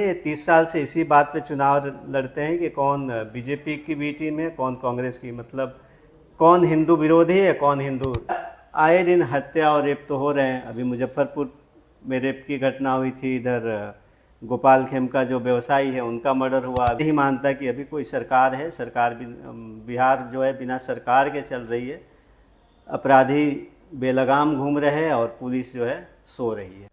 ये 30 साल से इसी बात पे चुनाव लड़ते हैं कि कौन बीजेपी की बी टीम है, कौन कांग्रेस की, मतलब कौन हिंदू विरोधी है, कौन हिंदू। आए दिन हत्या और रेप तो हो रहे हैं। अभी मुजफ्फरपुर में रेप की घटना हुई थी, इधर गोपाल खेम का जो व्यवसायी है उनका मर्डर हुआ। नहीं मानता कि अभी कोई सरकार है, सरकार भी बिहार जो है बिना सरकार के चल रही है। अपराधी बेलगाम घूम रहे हैं और पुलिस जो है सो रही है।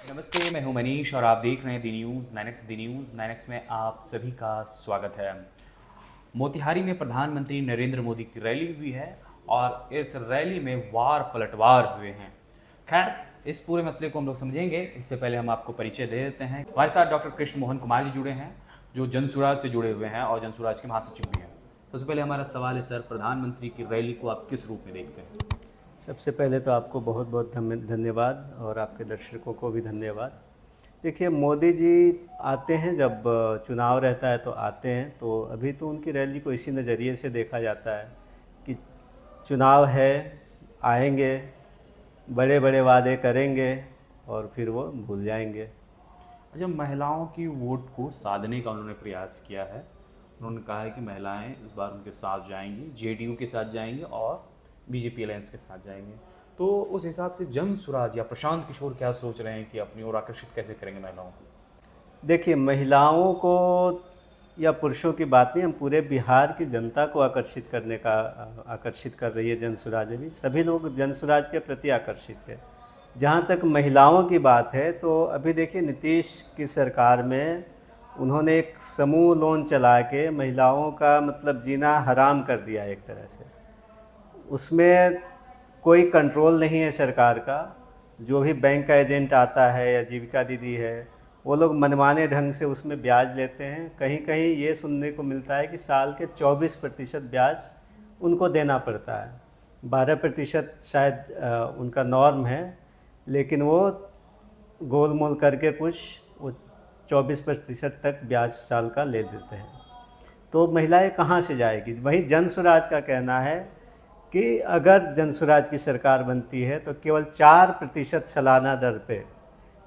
नमस्ते, मैं हूं मनीष और आप देख रहे हैं दी न्यूज़ 9X। दी न्यूज़ 9X में आप सभी का स्वागत है। मोतिहारी में प्रधानमंत्री नरेंद्र मोदी की रैली हुई है और इस रैली में वार पलटवार हुए हैं। खैर, इस पूरे मसले को हम लोग समझेंगे। इससे पहले हम आपको परिचय दे देते हैं। हमारे साथ डॉक्टर कृष्ण मोहन कुमार जी जुड़े हैं, जो जनसुराज से जुड़े हुए हैं और जनसुराज के महासचिव भी हैं। सबसे पहले हमारा सवाल है सर, प्रधानमंत्री की रैली को आप किस रूप में देखते हैं? सबसे पहले तो आपको बहुत बहुत धन्यवाद और आपके दर्शकों को भी धन्यवाद। देखिए, मोदी जी आते हैं, जब चुनाव रहता है तो आते हैं, तो अभी तो उनकी रैली को इसी नज़रिए से देखा जाता है कि चुनाव है, आएंगे, बड़े बड़े वादे करेंगे और फिर वो भूल जाएंगे। अच्छा, महिलाओं की वोट को साधने का उन्होंने प्रयास किया है। उन्होंने कहा है कि महिलाएं इस बार उनके साथ जाएंगी, जेडीयू के साथ जाएंगी और बीजेपी अलायंस के साथ जाएंगे। तो उस हिसाब से जनसुराज या प्रशांत किशोर क्या सोच रहे हैं कि अपनी ओर आकर्षित कैसे करेंगे महिलाओं को? देखिए, महिलाओं को या पुरुषों की बात नहीं, हम पूरे बिहार की जनता को आकर्षित कर रही है जनसुराज। अभी सभी लोग जनसुराज के प्रति आकर्षित है। जहाँ तक महिलाओं की बात है, तो अभी देखिए नीतीश की सरकार में उन्होंने एक समूह लोन चला के महिलाओं का मतलब जीना हराम कर दिया एक तरह से। उसमें कोई कंट्रोल नहीं है सरकार का। जो भी बैंक का एजेंट आता है या जीविका दीदी है, वो लोग मनमाने ढंग से उसमें ब्याज लेते हैं। कहीं कहीं ये सुनने को मिलता है कि साल के 24% ब्याज उनको देना पड़ता है। 12% शायद उनका नॉर्म है, लेकिन वो गोल मोल करके कुछ वो 24% तक ब्याज साल का ले देते हैं। तो महिलाएं कहाँ से जाएगी? वहीं जनसुराज का कहना है कि अगर जनसुराज की सरकार बनती है तो केवल 4% सालाना दर पे,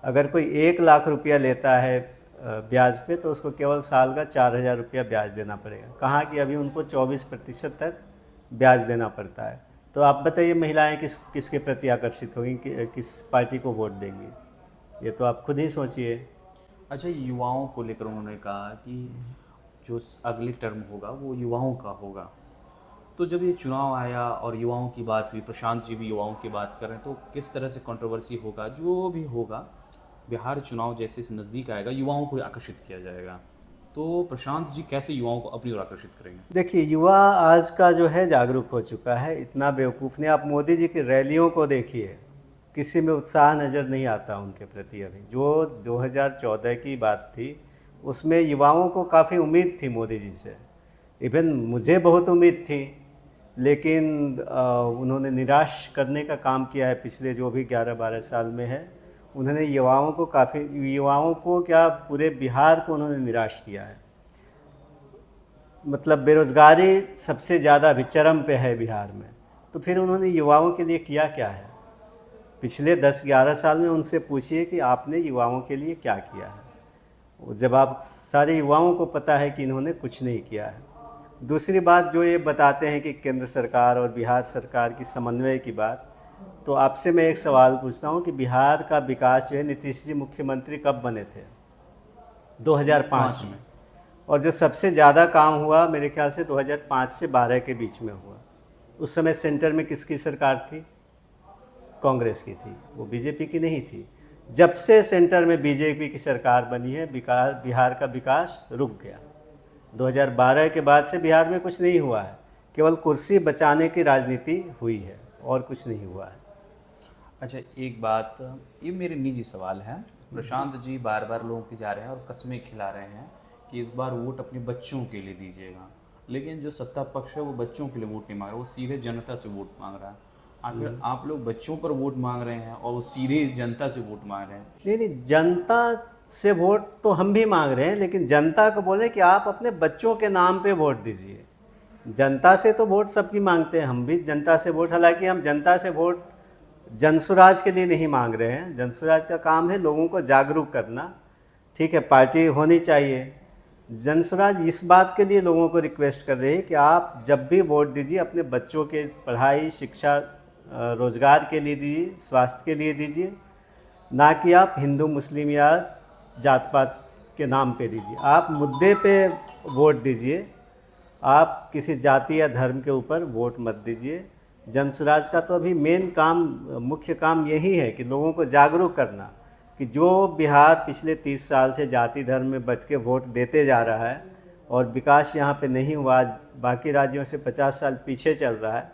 अगर कोई 1 लाख रुपया लेता है ब्याज पे, तो उसको केवल साल का 4,000 रुपया ब्याज देना पड़ेगा। कहाँ कि अभी उनको 24% तक ब्याज देना पड़ता है। तो आप बताइए, महिलाएं किसके प्रति आकर्षित होंगी, किस पार्टी को वोट देंगी? ये तो आप खुद ही सोचिए। अच्छा, युवाओं को लेकर उन्होंने कहा कि जो अगली टर्म होगा वो युवाओं का होगा। तो जब ये चुनाव आया और युवाओं की बात हुई, प्रशांत जी भी युवाओं की बात कर रहे हैं, तो किस तरह से कंट्रोवर्सी होगा? जो भी होगा, बिहार चुनाव जैसे से नज़दीक आएगा, युवाओं को आकर्षित किया जाएगा। तो प्रशांत जी कैसे युवाओं को अपनी ओर आकर्षित करेंगे? देखिए, युवा आज का जो है जागरूक हो चुका है, इतना बेवकूफ़ नहीं। आप मोदी जी की रैलियों को देखिए, किसी में उत्साह नज़र नहीं आता उनके प्रति। अभी जो 2014 की बात थी, उसमें युवाओं को काफ़ी उम्मीद थी मोदी जी से। इवन मुझे बहुत उम्मीद थी, लेकिन उन्होंने निराश करने का काम किया है पिछले जो भी 11-12 साल में है। उन्होंने युवाओं को क्या, पूरे बिहार को उन्होंने निराश किया है। मतलब बेरोज़गारी सबसे ज़्यादा अभी चरम पे है बिहार में, तो फिर उन्होंने युवाओं के लिए किया क्या है? पिछले 10-11 साल में उनसे पूछिए कि आपने युवाओं के लिए क्या किया है। जब आप सारे युवाओं को पता है कि इन्होंने कुछ नहीं किया है। दूसरी बात, जो ये बताते हैं कि केंद्र सरकार और बिहार सरकार की समन्वय की बात, तो आपसे मैं एक सवाल पूछता हूँ कि बिहार का विकास जो है, नीतीश जी मुख्यमंत्री कब बने थे? 2005 में। और जो सबसे ज़्यादा काम हुआ मेरे ख्याल से 2005 से 12 के बीच में हुआ। उस समय सेंटर में किसकी सरकार थी? कांग्रेस की थी, वो बीजेपी की नहीं थी। जब से सेंटर में बीजेपी की सरकार बनी है, बिहार का विकास रुक गया। 2012 के बाद से बिहार में कुछ नहीं हुआ है, केवल कुर्सी बचाने की राजनीति हुई है और कुछ नहीं हुआ है। अच्छा, एक बात, ये मेरे निजी सवाल है। प्रशांत जी बार बार लोगों की जा रहे हैं और कस्में खिला रहे हैं कि इस बार वोट अपने बच्चों के लिए दीजिएगा, लेकिन जो सत्ता पक्ष है वो बच्चों के लिए वोट नहीं मांग रहा, वो सीधे जनता से वोट मांग रहा है। आखिर आप लोग बच्चों पर वोट मांग रहे हैं और वो सीधे जनता से वोट मांग रहे हैं। नहीं, जनता से वोट तो हम भी मांग रहे हैं, लेकिन जनता को बोले कि आप अपने बच्चों के नाम पे वोट दीजिए। जनता से तो वोट सबकी मांगते हैं, हम भी जनता से वोट, हालांकि हम जनता से वोट जनसुराज के लिए नहीं मांग रहे हैं। जनसुराज का काम है लोगों को जागरूक करना, ठीक है, पार्टी होनी चाहिए। जनसुराज इस बात के लिए लोगों को रिक्वेस्ट कर रही है कि आप जब भी वोट दीजिए अपने बच्चों के पढ़ाई, शिक्षा, रोजगार के लिए दीजिए, स्वास्थ्य के लिए दीजिए, ना कि आप हिंदू मुस्लिम या जात पात के नाम पे दीजिए। आप मुद्दे पे वोट दीजिए, आप किसी जाति या धर्म के ऊपर वोट मत दीजिए। जनसुराज का तो अभी मेन काम, मुख्य काम यही है कि लोगों को जागरूक करना कि जो बिहार पिछले 30 साल से जाति धर्म में बट के वोट देते जा रहा है और विकास यहाँ पे नहीं हुआ, बाकी राज्यों से 50 साल पीछे चल रहा है,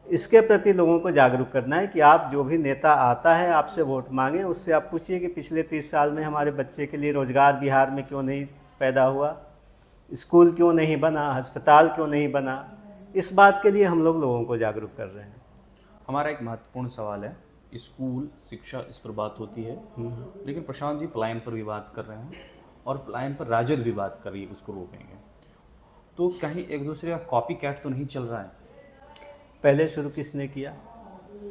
इसके प्रति लोगों को जागरूक करना है कि आप जो भी नेता आता है आपसे वोट मांगे, उससे आप पूछिए कि पिछले 30 साल में हमारे बच्चे के लिए रोज़गार बिहार में क्यों नहीं पैदा हुआ, स्कूल क्यों नहीं बना, अस्पताल क्यों नहीं बना। इस बात के लिए हम लोगों को जागरूक कर रहे हैं। हमारा एक महत्वपूर्ण सवाल है, स्कूल शिक्षा इस पर बात होती है, लेकिन प्रशांत जी पलायन पर भी बात कर रहे हैं और पलायन पर राजद भी बात कर रही है, उसको रोकेंगे। तो कहीं एक दूसरे का कॉपी कैट तो नहीं चल रहा है? पहले शुरू किसने किया?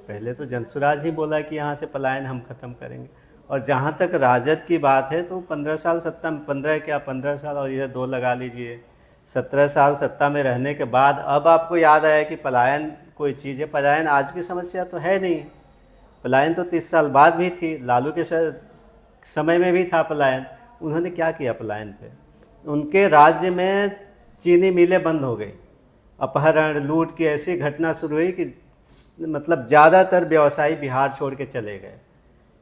पहले तो जनसुराज ही बोला कि यहाँ से पलायन हम ख़त्म करेंगे। और जहाँ तक राजद की बात है तो 15 साल सत्ता में, 15 साल और इधर 2 लगा लीजिए, 17 साल सत्ता में रहने के बाद अब आपको याद आया कि पलायन कोई चीज़ है। पलायन आज की समस्या तो है नहीं, पलायन तो 30 साल बाद भी थी, लालू के समय में भी था पलायन। उन्होंने क्या किया पलायन पे? उनके राज्य में चीनी मिलें बंद हो गई, अपहरण लूट की ऐसी घटना शुरू हुई कि मतलब ज़्यादातर व्यवसायी बिहार छोड़ के चले गए।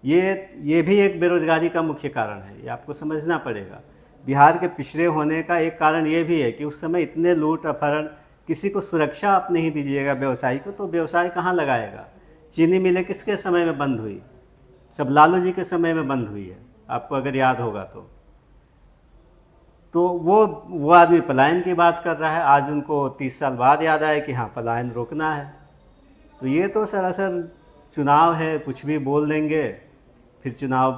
ये भी एक बेरोजगारी का मुख्य कारण है, ये आपको समझना पड़ेगा। बिहार के पिछड़े होने का एक कारण ये भी है कि उस समय इतने लूट अपहरण, किसी को सुरक्षा आप नहीं दीजिएगा व्यवसायी को, तो व्यवसाय कहाँ लगाएगा? चीनी मिलें किसके समय में बंद हुई? सब लालू जी के समय में बंद हुई है, आपको अगर याद होगा तो वो आदमी पलायन की बात कर रहा है। आज उनको 30 साल बाद याद आया कि हाँ पलायन रोकना है। तो ये तो सरासर चुनाव है, कुछ भी बोल देंगे, फिर चुनाव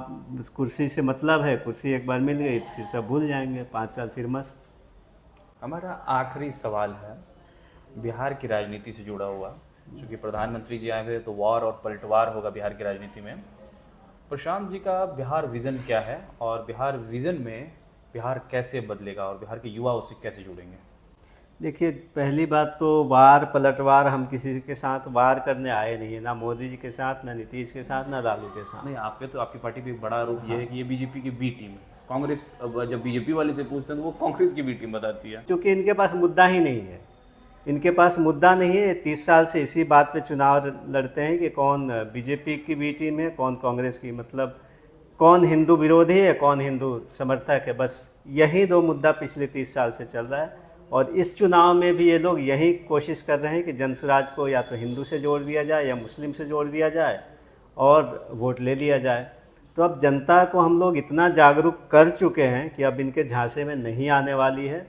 कुर्सी से मतलब है, कुर्सी एक बार मिल गई फिर सब भूल जाएंगे, 5 साल फिर मस्त। हमारा आखिरी सवाल है बिहार की राजनीति से जुड़ा हुआ, चूँकि प्रधानमंत्री जी आए हुए तो वार और पलटवार होगा बिहार की राजनीति में। प्रशांत जी का बिहार विज़न क्या है और बिहार विज़न में बिहार कैसे बदलेगा और बिहार के युवा उससे कैसे जुड़ेंगे? देखिए, पहली बात तो वार पलटवार, हम किसी के साथ वार करने आए नहीं है, ना मोदी जी के साथ, ना नीतीश के साथ, ना लालू के साथ। नहीं, आप पे तो आपकी पार्टी पे बड़ा आरोप ये है कि ये बीजेपी की बी टीम है। कांग्रेस जब बीजेपी वाले से पूछते हैं तो वो कांग्रेस की बी टीम बताती है। क्योंकि इनके पास मुद्दा ही नहीं है, इनके पास मुद्दा नहीं है। 30 साल से इसी बात पे चुनाव लड़ते हैं कि कौन बीजेपी की बी टीम है, कौन कांग्रेस की, मतलब कौन हिंदू विरोधी है, कौन हिंदू समर्थक है। बस यही 2 मुद्दा पिछले 30 साल से चल रहा है। और इस चुनाव में भी ये लोग यही कोशिश कर रहे हैं कि जनसुराज को या तो हिंदू से जोड़ दिया जाए या मुस्लिम से जोड़ दिया जाए और वोट ले लिया जाए। तो अब जनता को हम लोग इतना जागरूक कर चुके हैं कि अब इनके झांसे में नहीं आने वाली है।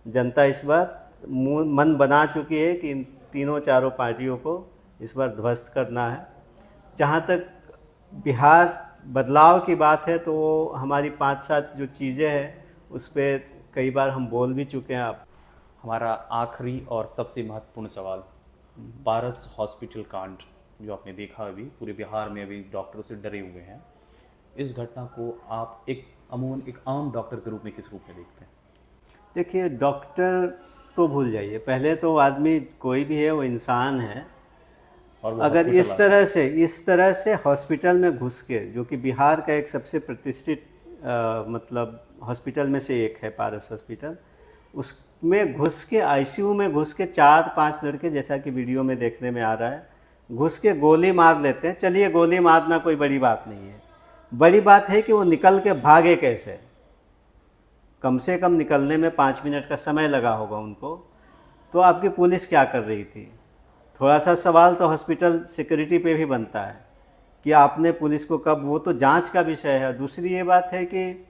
जनता इस बार मन बना चुकी है कि इन तीनों चारों पार्टियों को इस बार ध्वस्त करना है। जहाँ तक बिहार बदलाव की बात है तो हमारी 5-7 जो चीज़ें हैं उस पर कई बार हम बोल भी चुके हैं। आप हमारा आखिरी और सबसे महत्वपूर्ण सवाल, पारस हॉस्पिटल कांड जो आपने देखा, अभी पूरे बिहार में अभी डॉक्टरों से डरे हुए हैं, इस घटना को आप एक आम डॉक्टर के रूप में किस रूप में देखते हैं? देखिए, डॉक्टर तो भूल जाइए, पहले तो आदमी कोई भी है वो इंसान है। और वो अगर हॉस्पिटल इस तरह से हॉस्पिटल में घुस के, जो कि बिहार का एक सबसे प्रतिष्ठित मतलब हॉस्पिटल में से एक है पारस हॉस्पिटल, उसमें घुस के आईसीयू में घुस के 4-5 लड़के, जैसा कि वीडियो में देखने में आ रहा है, घुस के गोली मार लेते हैं। चलिए, गोली मारना कोई बड़ी बात नहीं है, बड़ी बात है कि वो निकल के भागे कैसे। कम से कम निकलने में 5 मिनट का समय लगा होगा उनको। तो आपकी पुलिस क्या कर रही थी? थोड़ा सा सवाल तो हॉस्पिटल सिक्योरिटी पे भी बनता है कि आपने पुलिस को कब, वो तो जांच का विषय है। दूसरी ये बात है कि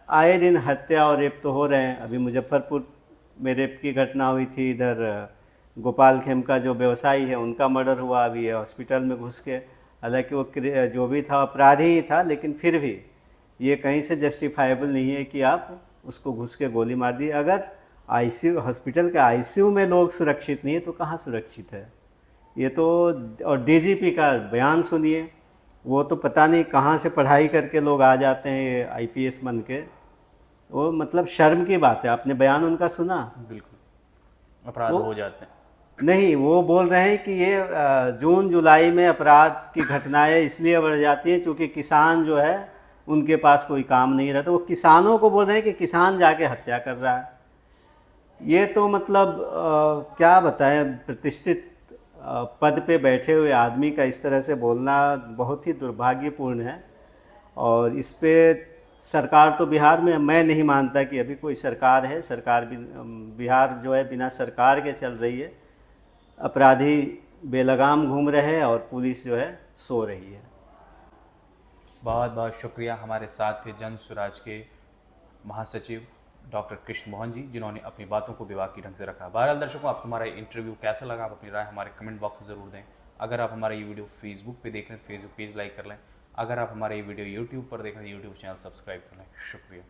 आए दिन हत्या और रेप तो हो रहे हैं। अभी मुजफ्फरपुर में रेप की घटना हुई थी, इधर गोपाल खेम का जो व्यवसायी है उनका मर्डर हुआ अभी हॉस्पिटल में घुस के। हालांकि वो जो भी था अपराधी ही था, लेकिन फिर भी ये कहीं से जस्टिफाइबल नहीं है कि आप उसको घुस के गोली मार दी। अगर आईसीयू, हॉस्पिटल के आईसीयू में लोग सुरक्षित नहीं है तो कहाँ सुरक्षित है? ये तो, और डीजीपी का बयान सुनिए, वो तो पता नहीं कहाँ से पढ़ाई करके लोग आ जाते हैं आईपीएस बन के। वो मतलब शर्म की बात है। आपने बयान उनका सुना? बिल्कुल अपराध वो हो जाते हैं। नहीं, वो बोल रहे हैं कि ये जून जुलाई में अपराध की घटनाएं इसलिए बढ़ जाती हैं क्योंकि किसान जो है उनके पास कोई काम नहीं रहता। वो किसानों को बोल रहे हैं कि किसान जाके हत्या कर रहा है। ये तो मतलब क्या बताएं, प्रतिष्ठित पद पे बैठे हुए आदमी का इस तरह से बोलना बहुत ही दुर्भाग्यपूर्ण है। और इस पे सरकार तो बिहार में, मैं नहीं मानता कि अभी कोई सरकार है। सरकार भी, बिहार जो है बिना सरकार के चल रही है। अपराधी बेलगाम घूम रहे हैं और पुलिस जो है सो रही है। बहुत बहुत शुक्रिया हमारे साथ थे जन स्वराज के महासचिव डॉक्टर कृष्ण मोहन जी, जिन्होंने अपनी बातों को विवादी ढंग से रखा। बहरहाल दर्शकों, आपको हमारा इंटरव्यू कैसा लगा, आप अपनी राय हमारे कमेंट बॉक्स में ज़रूर दें। अगर आप हमारा ये वीडियो फेसबुक पे देख रहे हैं तो फेसबुक पेज लाइक कर लें। अगर आप हमारा ये वीडियो यूट्यूब पर देख रहे हैं तो यूट्यूब चैनल सब्सक्राइब कर लें। शुक्रिया।